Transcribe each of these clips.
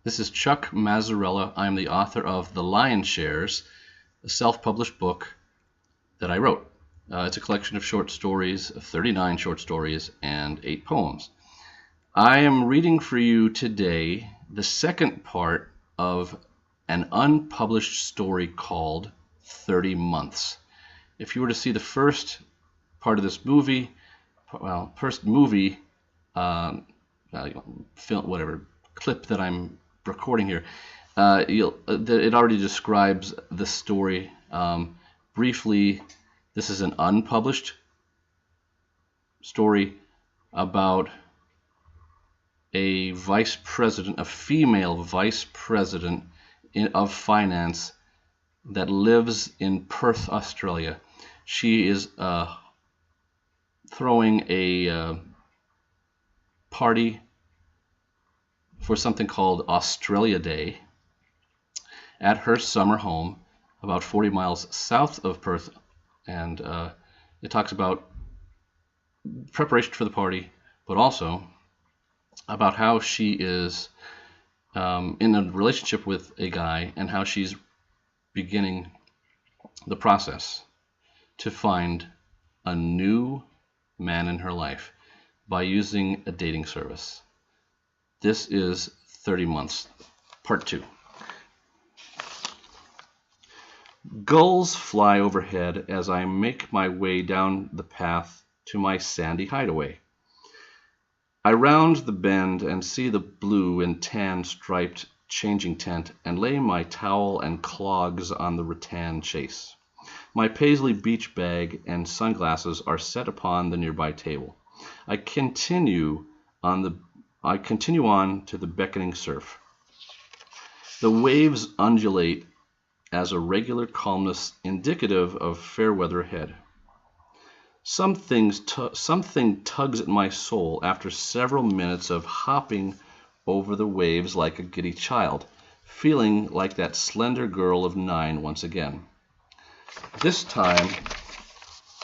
This is Chuck Mazzarella. I'm the author of The Lion Shares, a self-published book that I wrote. It's a collection of short stories, of 39 short stories, and 8 poems. I am reading for you today the second part of an unpublished story called 30 Months. If you were to see the first part of this movie, film, whatever clip that I'm recording here, it already describes the story. Briefly, this is an unpublished story about a vice president, a female vice president of finance that lives in Perth, Australia. She is throwing a party for something called Australia Day at her summer home about 40 miles south of Perth, and it talks about preparation for the party, but also about how she is in a relationship with a guy and how she's beginning the process to find a new man in her life by using a dating service. This is 30 Months, Part 2. Gulls fly overhead as I make my way down the path to my sandy hideaway. I round the bend and see the blue and tan striped changing tent and lay my towel and clogs on the rattan chase. My paisley beach bag and sunglasses are set upon the nearby table. I continue on to the beckoning surf. The waves undulate as a regular calmness indicative of fair weather ahead. Something tugs at my soul after several minutes of hopping over the waves like a giddy child, feeling like that slender girl of 9 once again. This time,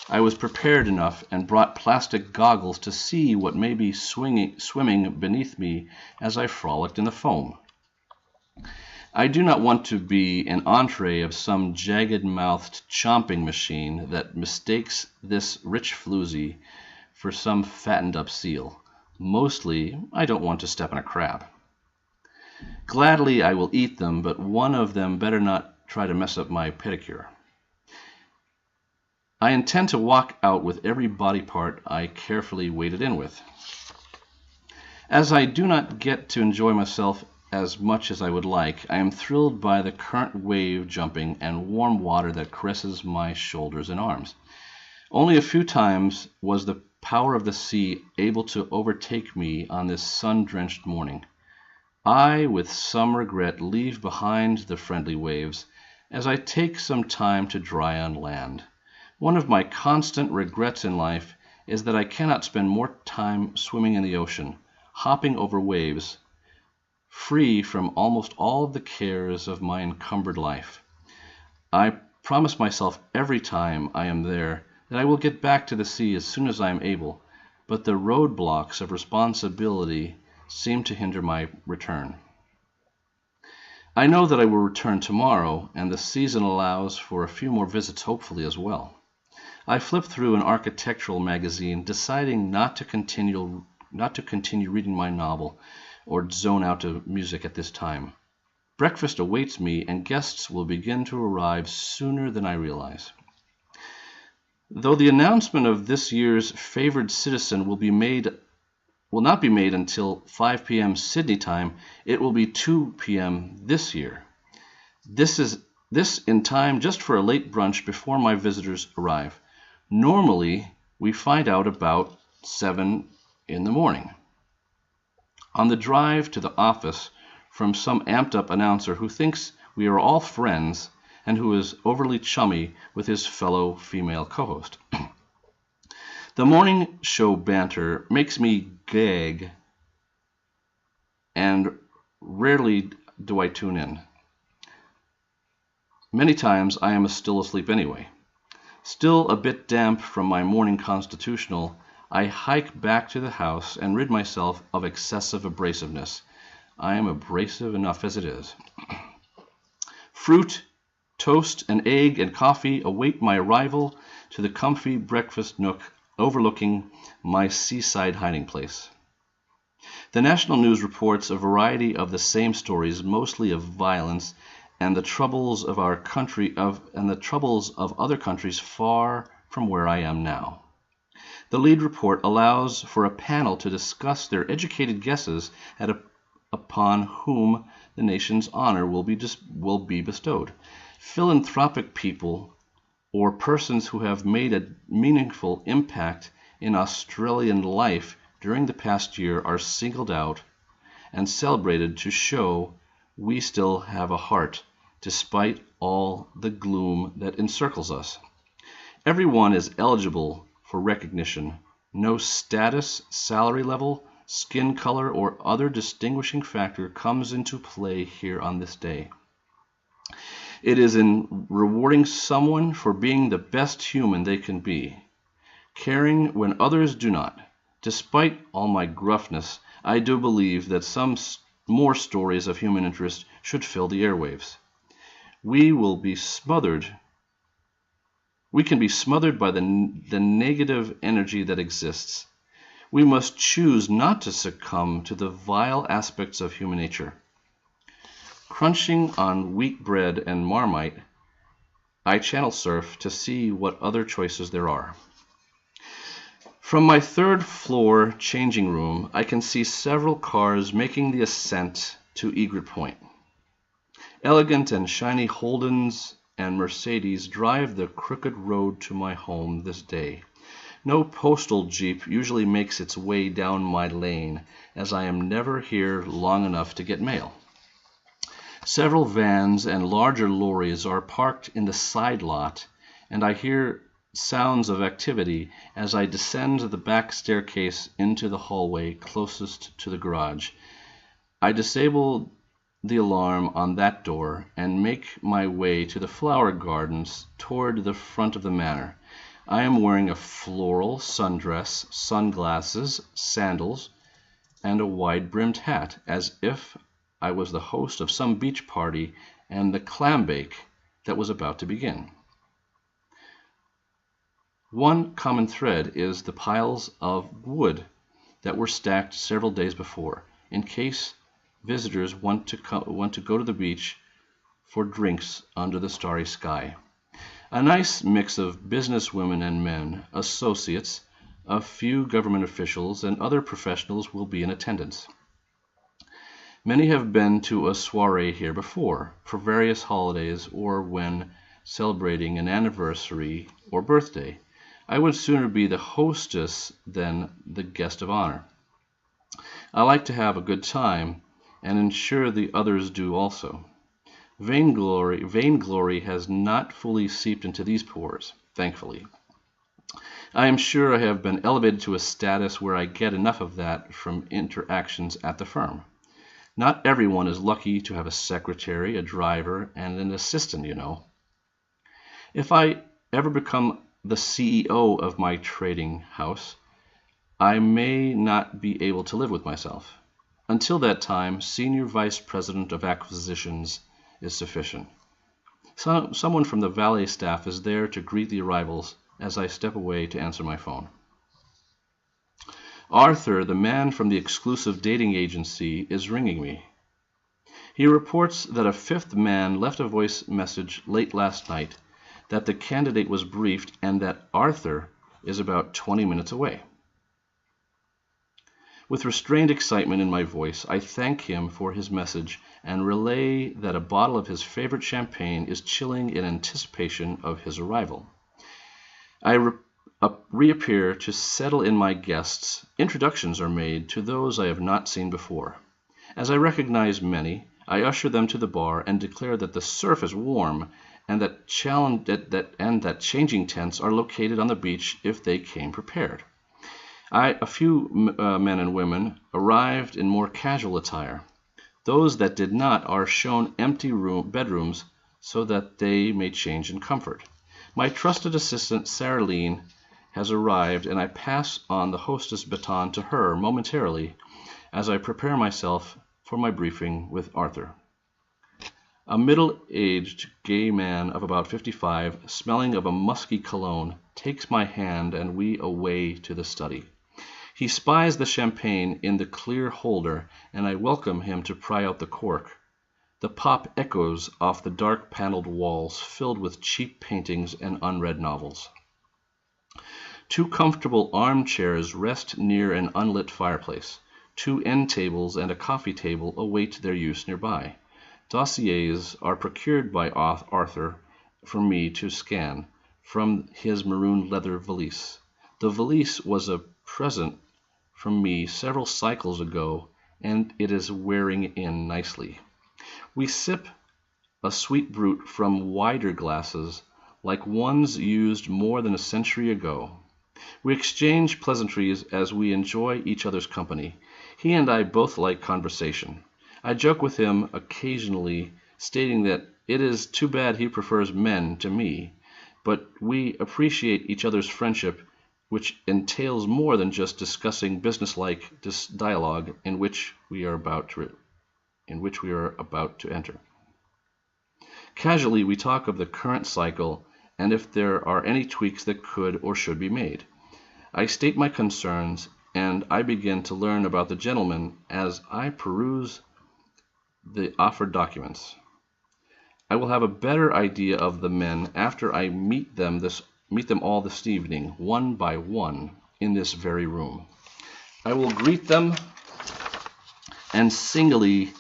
I was prepared enough and brought plastic goggles to see what may be swimming beneath me as I frolicked in the foam. I do not want to be an entree of some jagged-mouthed chomping machine that mistakes this rich floozy for some fattened-up seal. Mostly, I don't want to step on a crab. Gladly I will eat them, but one of them better not try to mess up my pedicure. I intend to walk out with every body part I carefully waded in with. As I do not get to enjoy myself as much as I would like, I am thrilled by the current wave jumping and warm water that caresses my shoulders and arms. Only a few times was the power of the sea able to overtake me on this sun-drenched morning. I, with some regret, leave behind the friendly waves as I take some time to dry on land. One of my constant regrets in life is that I cannot spend more time swimming in the ocean, hopping over waves, free from almost all of the cares of my encumbered life. I promise myself every time I am there that I will get back to the sea as soon as I am able, but the roadblocks of responsibility seem to hinder my return. I know that I will return tomorrow, and the season allows for a few more visits hopefully as well. I flip through an architectural magazine, deciding not to continue reading my novel or zone out to music at this time. Breakfast awaits me, and guests will begin to arrive sooner than I realize. Though the announcement of this year's favored citizen will not be made until 5 p.m. Sydney time, it will be 2 p.m. this year. This in time just for a late brunch before my visitors arrive. Normally, we find out about 7 in the morning. On the drive to the office from some amped-up announcer who thinks we are all friends and who is overly chummy with his fellow female co-host. The morning show banter makes me gag, and rarely do I tune in. Many times I am still asleep anyway. Still a bit damp from my morning constitutional, I hike back to the house and rid myself of excessive abrasiveness. I am abrasive enough as it is. Fruit, toast, an egg, and coffee await my arrival to the comfy breakfast nook overlooking my seaside hiding place. The national news reports a variety of the same stories, mostly of violence and the troubles of our country and the troubles of other countries far from where I am now. The lead report allows for a panel to discuss their educated guesses upon whom the nation's honor will be bestowed. Philanthropic people or persons who have made a meaningful impact in Australian life during the past year are singled out and celebrated to show we still have a heart despite all the gloom that encircles us. Everyone is eligible for recognition. No status, salary level, skin color, or other distinguishing factor comes into play here on this day. It is in rewarding someone for being the best human they can be, caring when others do not. Despite all my gruffness, I do believe that some more stories of human interest should fill the airwaves. We can be smothered by the negative energy that exists. We must choose not to succumb to the vile aspects of human nature. Crunching on wheat bread and Marmite, I channel surf to see what other choices there are. From my third floor changing room, I can see several cars making the ascent to Egret Point. Elegant and shiny Holdens and Mercedes drive the crooked road to my home this day. No postal jeep usually makes its way down my lane, as I am never here long enough to get mail. Several vans and larger lorries are parked in the side lot, and I hear sounds of activity as I descend the back staircase into the hallway closest to the garage. I disable the alarm on that door and make my way to the flower gardens toward the front of the manor. I am wearing a floral sundress, sunglasses, sandals, and a wide-brimmed hat, as if I was the host of some beach party and the clam bake that was about to begin. One common thread is the piles of wood that were stacked several days before, in case visitors want to go to the beach for drinks under the starry sky. A nice mix of businesswomen and men, associates, a few government officials, and other professionals will be in attendance. Many have been to a soiree here before, for various holidays or when celebrating an anniversary or birthday. I would sooner be the hostess than the guest of honor. I like to have a good time and ensure the others do also. Vainglory has not fully seeped into these pores, thankfully. I am sure I have been elevated to a status where I get enough of that from interactions at the firm. Not everyone is lucky to have a secretary, a driver, and an assistant, you know. If I ever become the CEO of my trading house, I may not be able to live with myself. Until that time, Senior Vice President of Acquisitions is sufficient. Someone from the valet staff is there to greet the arrivals as I step away to answer my phone. Arthur, the man from the exclusive dating agency, is ringing me. He reports that a fifth man left a voice message late last night, that the candidate was briefed, and that Arthur is about 20 minutes away. With restrained excitement in my voice, I thank him for his message and relay that a bottle of his favorite champagne is chilling in anticipation of his arrival. I reappear to settle in my guests. Introductions are made to those I have not seen before. As I recognize many, I usher them to the bar and declare that the surf is warm and that changing tents are located on the beach if they came prepared. A few men and women arrived in more casual attire. Those that did not are shown empty bedrooms so that they may change in comfort. My trusted assistant, Sarah Lean, has arrived, and I pass on the hostess baton to her momentarily as I prepare myself for my briefing with Arthur. A middle-aged gay man of about 55, smelling of a musky cologne, takes my hand and we away to the study. He spies the champagne in the clear holder, and I welcome him to pry out the cork. The pop echoes off the dark paneled walls filled with cheap paintings and unread novels. 2 comfortable armchairs rest near an unlit fireplace. 2 end tables and a coffee table await their use nearby. Dossiers are procured by Arthur for me to scan from his maroon leather valise. The valise was a present from me several cycles ago, and it is wearing in nicely. We sip a sweet brute from wider glasses, like ones used more than a century ago. We exchange pleasantries as we enjoy each other's company. He and I both like conversation. I joke with him occasionally, stating that it is too bad he prefers men to me, but we appreciate each other's friendship, which entails more than just discussing businesslike dialogue in which we are about to enter. Casually, we talk of the current cycle and if there are any tweaks that could or should be made. I state my concerns, and I begin to learn about the gentleman as I peruse the offered documents. I will have a better idea of the men after I meet them all this evening, one by one, in this very room. I will greet them, and singly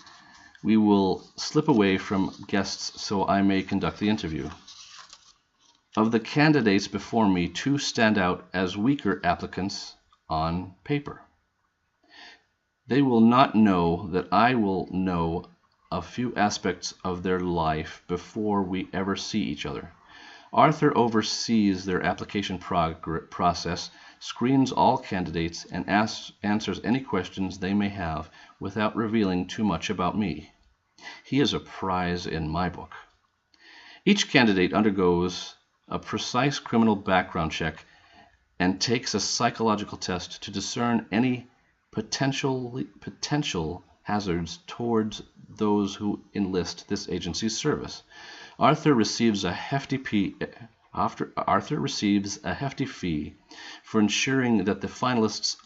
we will slip away from guests so I may conduct the interview. Of the candidates before me, 2 stand out as weaker applicants on paper. They will not know that I will know a few aspects of their life before we ever see each other. Arthur oversees their application process, screens all candidates, and answers any questions they may have without revealing too much about me. He is a prize in my book. Each candidate undergoes a precise criminal background check and takes a psychological test to discern any potential hazards towards those who enlist this agency's service. Arthur receives a hefty fee for ensuring that the finalists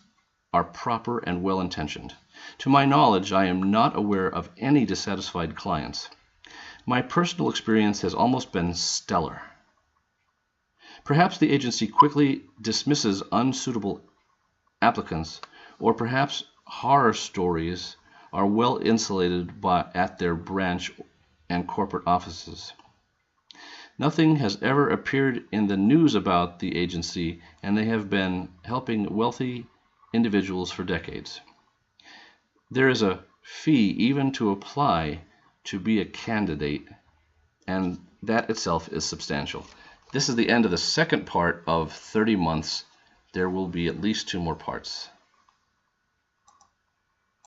are proper and well-intentioned. To my knowledge, I am not aware of any dissatisfied clients. My personal experience has almost been stellar. Perhaps the agency quickly dismisses unsuitable applicants, or perhaps horror stories are well insulated at their branch and corporate offices. Nothing has ever appeared in the news about the agency, and they have been helping wealthy individuals for decades. There is a fee even to apply to be a candidate, and that itself is substantial. This is the end of the second part of 30 months. There will be at least 2 more parts.